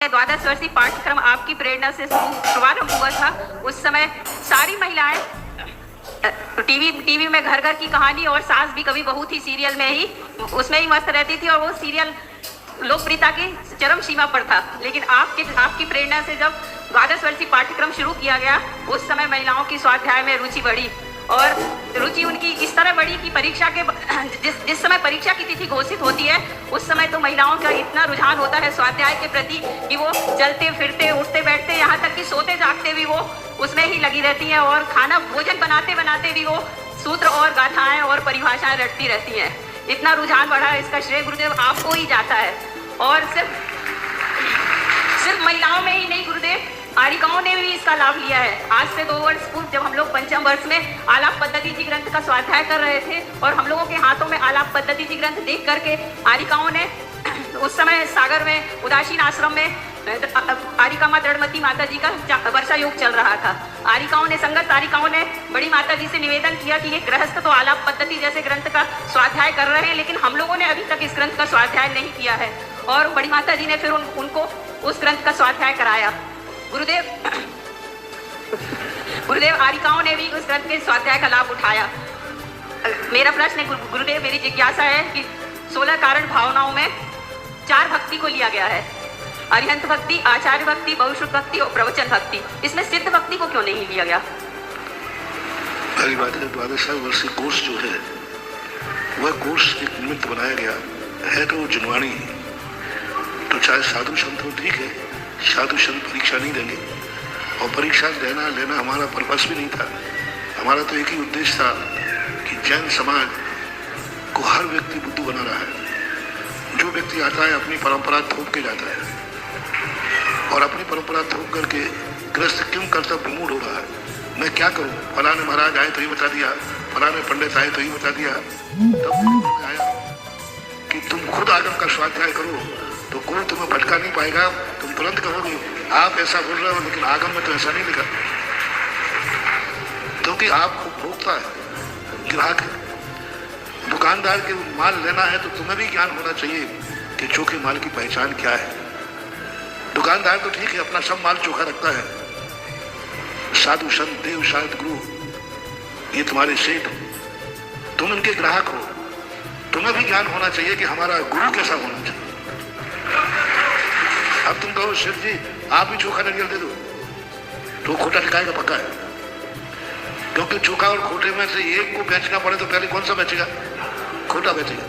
द्वादश वर्षीय पाठ्यक्रम आपकी प्रेरणा से शुभारंभ हुआ था। उस समय सारी महिलाएं टीवी में घर घर की कहानी और सास भी कभी बहू थी सीरियल में ही उसमें ही मस्त रहती थी और वो सीरियल लोकप्रियता की चरम सीमा पर था। लेकिन आपकी प्रेरणा से जब द्वादश वर्षीय पाठ्यक्रम शुरू किया गया उस समय महिलाओं की स्वाध्याय में रुचि बढ़ी और रुचि उनकी इस तरह बढ़ी कि परीक्षा के जिस समय परीक्षा की तिथि घोषित होती है उस समय तो महिलाओं का इतना रुझान होता है स्वाध्याय के प्रति कि वो चलते फिरते उठते बैठते यहाँ तक कि सोते जागते भी वो उसमें ही लगी रहती हैं और खाना भोजन बनाते बनाते भी वो सूत्र और गाथाएं और परिभाषाएं रटती रहती हैं। इतना रुझान बढ़ा है, इसका श्रेय गुरुदेव आपको ही जाता है। और सिर्फ महिलाओं में ही नहीं, गुरुदेव आरिकाओं ने भी इसका लाभ लिया है। आज से 2 वर्ष पूर्व जब हम लोग पंचम वर्ष में आलाप पद्धति जी ग्रंथ का स्वाध्याय कर रहे थे और हम लोगों के हाथों में आलाप पद्धति जी ग्रंथ देख करके आरिकाओं ने उस समय सागर में उदासीन आश्रम में आरिका माँ दृढ़मती माता जी का वर्षा योग चल रहा था। आरिकाओं ने संगत आरिकाओं ने बड़ी माता जी से निवेदन किया कि ये गृहस्थ तो आलाप पद्धति जैसे ग्रंथ का स्वाध्याय कर रहे हैं लेकिन हम लोगों ने अभी तक इस ग्रंथ का स्वाध्याय नहीं किया है। और बड़ी माता जी ने फिर उनको उस ग्रंथ का स्वाध्याय कराया। गुरुदेव आरिकाओं ने भी उस ग्रंथ के स्वाध्याय का लाभ उठाया। मेरा प्रश्न है गुरुदेव, मेरी जिज्ञासा है कि 16 कारण भावनाओं में 4 भक्ति को लिया गया है, अरिहंत भक्ति, आचार्य भक्ति, बहुश्रुत भक्ति और प्रवचन भक्ति। इसमें सिद्ध भक्ति को क्यों नहीं लिया गया? पहली बात है, द्वादश वर्षीय कोर्स जो है वह कोर्स एक निमित्त बनाया गया है तो जुनवाणी। तो चाहे साधु संत हो, ठीक है, साधु संत परीक्षा नहीं देंगे और परीक्षा लेना हमारा पर्पस भी नहीं था। हमारा तो एक ही उद्देश्य था कि जैन समाज को हर व्यक्ति बुद्धू बना रहा है। जो व्यक्ति आता है अपनी परंपरा थोप के जाता है और अपनी परंपरा थोप करके ग्रस्त क्यों कर्तव्य विमूढ़ हो रहा है। मैं क्या करूं, फलाने महाराज आए तो ही बता दिया, फलाने पंडित आए तो ही बता दिया। तब आया कि तुम खुद आगम का स्वाध्याय करो तो कोई तुम्हें भटका नहीं पाएगा। तुम तुरंत कहोगे आप ऐसा बोल रहे हो लेकिन आगम में तो ऐसा नहीं लिखा, क्योंकि आप उपभोक्ता है, ग्राहक है। दुकानदार के माल लेना है तो तुम्हें भी ज्ञान होना चाहिए कि चोखे माल की पहचान क्या है। दुकानदार तो ठीक है, अपना सब माल चोखा रखता है। साधु संत देव शायद गुरु ये तुम्हारे सेठ, तुम इनके ग्राहक हो, तुम्हें भी ज्ञान होना चाहिए कि हमारा गुरु कैसा होना चाहिए। अब तुम कहो शिव जी आप भी चोखा नारियल दे दो तो खोटा टिकाएगा पक्का है, क्योंकि चोखा और खोटे में से एक को बेचना पड़े तो पहले कौन सा बेचेगा? खोटा बेचेगा।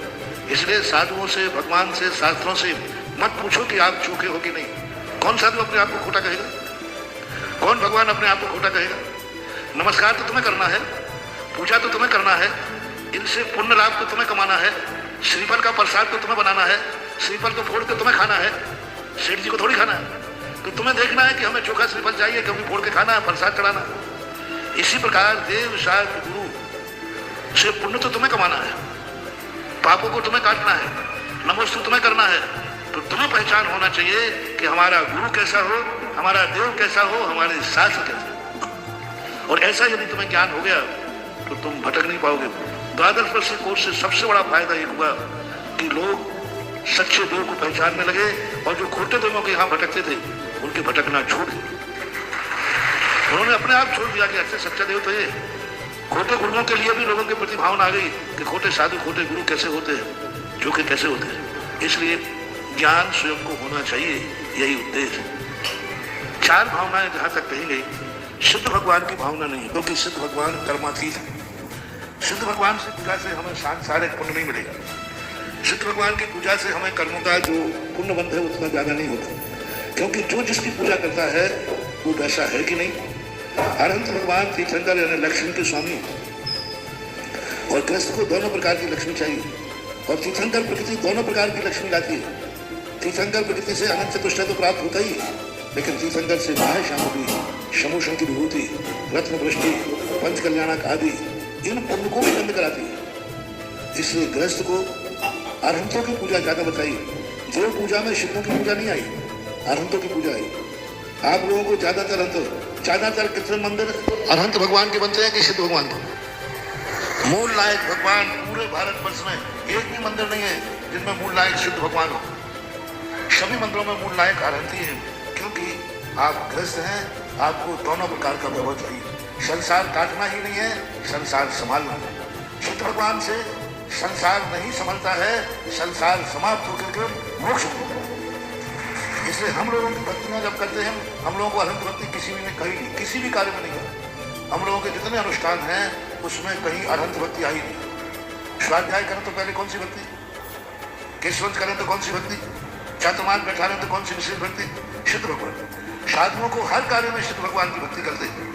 इसलिए साधुओं से, भगवान से, शास्त्रों से मत पूछो कि आप चोखे हो कि नहीं। कौन साधु अपने आप को खोटा कहेगा? कौन भगवान अपने आप को खोटा कहेगा? नमस्कार तो तुम्हें करना है, पूजा तो तुम्हें करना है, इनसे पुण्य लाभ तो तुम्हें कमाना है, श्रीफल का प्रसाद तो तुम्हें बनाना है, श्रीफल तो फोड़ के तुम्हें खाना है, सेठ जी को थोड़ी खाना है। तो तुम्हें देखना है कि हमें चोखा श्रीफल चाहिए क्योंकि फोड़ के खाना है, प्रसाद चढ़ाना। इसी प्रकार देव शास्त्र गुरु से पुण्य तो तुम्हें कमाना है, पापों को तुम्हें काटना है, नमोस्तु तुम्हें करना है। तो तुम्हें पहचान होना चाहिए कि हमारा गुरु कैसा हो, हमारा देव कैसा हो, हमारे शास्त्र कैसे। और ऐसा यदि तुम्हें ज्ञान हो गया तो तुम भटक नहीं पाओगे। द्वादश वर्षीय कोर्स से सबसे बड़ा फायदा ये हुआ कि लोग सच्चे देव को पहचानने लगे और जो खोटे देवों के यहाँ भटकते थे उनके भटकना छूट गया। उन्होंने अपने आप छोड़ दिया कि अच्छे सच्चा देव तो ये। खोटे गुरुओं के लिए भी लोगों के प्रति भावना आ गई कि खोटे साधु, खोटे गुरु कैसे होते हैं, जो कि कैसे होते हैं। इसलिए ज्ञान स्वयं को होना चाहिए, यही उद्देश्य। 4 भावनाएं जहां तक कही गई, सिद्ध भगवान की भावना नहीं, क्योंकि सिद्ध भगवान कर्मातीत है। सिद्ध भगवान से पूजा से हमें सांसारिक पुण्य नहीं मिलेगा। सिद्ध भगवान की पूजा से हमें कर्मों का जो पुण्य बंध है उतना ज्यादा नहीं होता, क्योंकि जो जिसकी पूजा करता है वो वैसा है कि नहीं। अनंत भगवान तीर्थंकर यानी लक्ष्मी के स्वामी और गृहस्थ को दोनों प्रकार की लक्ष्मी चाहिए और तीर्थंकर प्रकृति दोनों प्रकार की लक्ष्मी लाती है। तीर्थंकर प्रकृति से अनंत चतुष्टय तो प्राप्त होता ही है, लेकिन तीर्थंकर से बाह्य सामग्री, समूषण की विभूति, रत्न वृष्टि, पंच कल्याणक आदि इन पुण्य को भी बंद कराती है। इसलिए गृहस्थ को अरहंतों की पूजा ज्यादा बताइए। देव पूजा में सिद्धों की पूजा नहीं आई, अरहंतों की पूजा आई। आप लोगों को ज्यादातर कितने मंदिर अरहंत भगवान के बनते हैं कि सिद्ध भगवान के? मूल लायक भगवान पूरे भारत वर्ष में एक भी मंदिर नहीं है जिनमें मूल लायक सिद्ध भगवान हो। सभी मंत्रों में मूल नायक अरहंती है, क्योंकि आप ग्रस्त हैं, आपको दोनों प्रकार का वैभव चाहिए। संसार काटना ही नहीं है, संसार संभालना है। शुद्ध भगवान से संसार नहीं संभलता है, संसार समाप्त होकर के मोक्ष मिलता है। इसलिए हम लोगों की भक्तियां जब करते हैं, हम लोगों को अनंत भक्ति किसी में कहीं नहीं, किसी भी कार्य में नहीं है। हम लोगों के जितने अनुष्ठान हैं उसमें कहीं अनंत भक्ति आई नहीं। स्वाध्याय करें तो पहले कौन सी भक्ति, केशवंत करें तो कौन सी भक्ति, चातुर्मास बैठा लें तो कौन सी विशेष भक्ति, शुद्ध भगवान। साधुओं को हर कार्य में शुद्ध भगवान की भक्ति करते हैं,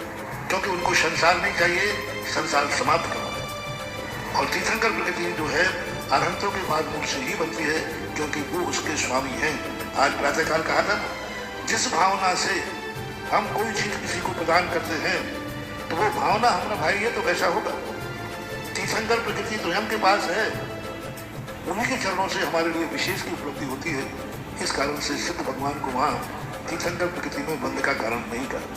क्योंकि उनको संसार नहीं चाहिए, संसार समाप्त करना है। और तीर्थंकर प्रकृति जो है अरहंतों के बाद मूल से ही बनती है, क्योंकि वो उसके स्वामी हैं। आज प्रातःकाल कहा था, जिस भावना से हम कोई चीज किसी को प्रदान करते हैं तो वो भावना हमारा भाई है तो कैसा होगा। तीर्थंकर प्रकृति स्वयं के पास है, उन्हीं के चरणों से हमारे लिए विशेष की उपलब्धि होती है। इस कारण से सिद्ध भगवान को वहाँ तीर्थंकर प्रकृति में बंध का कारण नहीं कहा।